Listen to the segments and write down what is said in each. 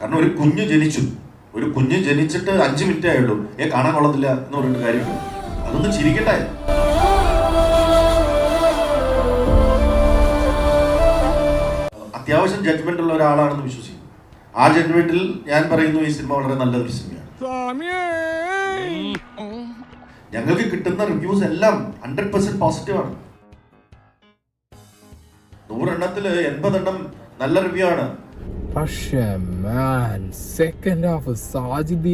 കാരണം ഒരു കുഞ്ഞ് ജനിച്ചിട്ട് 5 മിനിറ്റേ ആയുള്ളൂ, കാണാൻ കൊള്ളത്തില്ല എന്ന് പറഞ്ഞിട്ട് കാര്യമില്ല. അതൊന്ന് ചിരിക്കട്ടെ. അത്യാവശ്യം ജഡ്ജ്മെന്റ് ഉള്ള ഒരാളാണെന്ന് വിശ്വസിക്കുന്നു. ആ ജഡ്ജ്മെന്റിൽ ഞാൻ പറയുന്നു ഈ സിനിമ വളരെ നല്ലൊരു സിനിമയാണ്. ഞങ്ങൾക്ക് കിട്ടുന്ന റിവ്യൂസ് എല്ലാം 100% പോസിറ്റീവാണ്. 100 എണ്ണത്തിൽ 80 എണ്ണം നല്ല റിവ്യൂ ആണ്. പക്ഷേ സെക്കൻഡ് ഹാഫ് സാജിദ്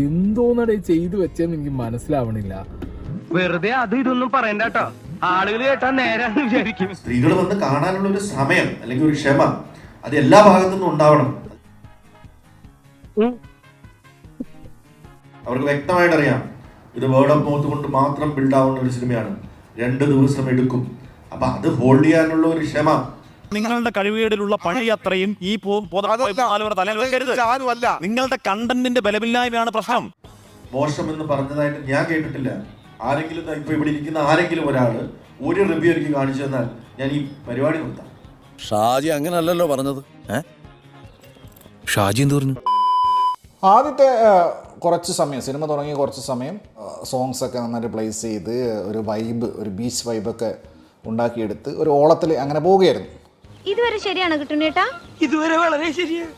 എന്തോന്നടെ ചെയ്തു വെച്ചെന്ന് എനിക്ക് മനസ്സിലാവണില്ല. വെറുതെ അത് ഇതൊന്നും പറയണ്ട കേട്ടോ, ആളുകൾ കേട്ടാ നേരാന്ന് വിചാരിക്കും. സ്ത്രീകൾ വന്ന് കാണാനുള്ള ഒരു സമയം അല്ലെങ്കിൽ ഒരു ക്ഷമ അത് എല്ലാ ഭാഗത്തു നിന്നും ഉണ്ടാവണം. അവർക്ക് വ്യക്തമായിട്ട് അറിയാം ഇത് വേർഡ് ഓഫ് മൗത്ത് കൊണ്ട് മാത്രം ബിൽഡ് ആവുന്ന ഒരു സിനിമയാണ്. 2 ദിവസം എടുക്കും. അപ്പൊ അത് ഹോൾഡ് ചെയ്യാനുള്ള ഒരു ക്ഷമ. നിങ്ങളുടെ കഴിവുകേടിലുള്ള പണി അത്രയും ഈ നിങ്ങളുടെ കണ്ടന്റിന്റെ ബലമില്ലായ്മയാണ് പ്രശ്നം. മോശം എന്ന് പറഞ്ഞതായിട്ട് ഞാൻ കേട്ടിട്ടില്ല. ആരെങ്കിലും ഇപ്പൊ ഇവിടെ ഇരിക്കുന്ന ആരെങ്കിലും ഒരാള് ഒരു റിവ്യൂ എനിക്ക് കാണിച്ചു തന്നാൽ ഞാൻ ഈ പരിപാടി നിർത്താം. ഷാജി അങ്ങനല്ലല്ലോ പറഞ്ഞത്. ഷാജി എന്ത് പറഞ്ഞു? ആദ്യത്തെ കുറച്ച് സമയം, സിനിമ തുടങ്ങി കുറച്ച് സമയം സോങ്സൊക്കെ നന്നായിട്ട് പ്ലേസ് ചെയ്ത് ഒരു ബീച്ച് വൈബൊക്കെ ഉണ്ടാക്കിയെടുത്ത് ഒരു ഓളത്തിൽ അങ്ങനെ പോവുകയായിരുന്നു. ഇതുവരെ ശരിയാണ് കിട്ടുന്നേട്ടാ? ഇതുവരെ വളരെ ശരിയാണ്.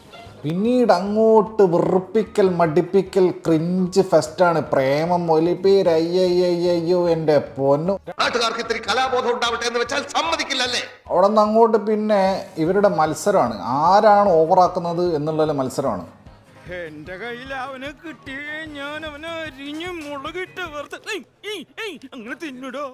പിന്നീട് അങ്ങോട്ട് വെറുപ്പിക്കൽ, മടിപ്പിക്കൽ, ക്രിഞ്ച് ഫെസ്റ്റാണ്. പ്രേമം, മൊലിപ്പേര്, അയ്യോ എൻ്റെ പൊന്നു. നാട്ടുകാർക്ക് ഇത്തിരി കലാബോധം ഉണ്ടാവട്ടെ എന്ന് വെച്ചാൽ സമ്മതിക്കില്ലല്ലേ. അവിടെ നിന്ന് അങ്ങോട്ട് പിന്നെ ഇവരുടെ മത്സരമാണ്, ആരാണ് ഓവറാക്കുന്നത് എന്നുള്ള മത്സരമാണ്. എന്റെ കയ്യിൽ അവനെ കിട്ടിയേ ഞാൻ അവനെ അരിഞ്ഞ് മുളകിട്ട് അങ്ങനെ തിന്നിടോ.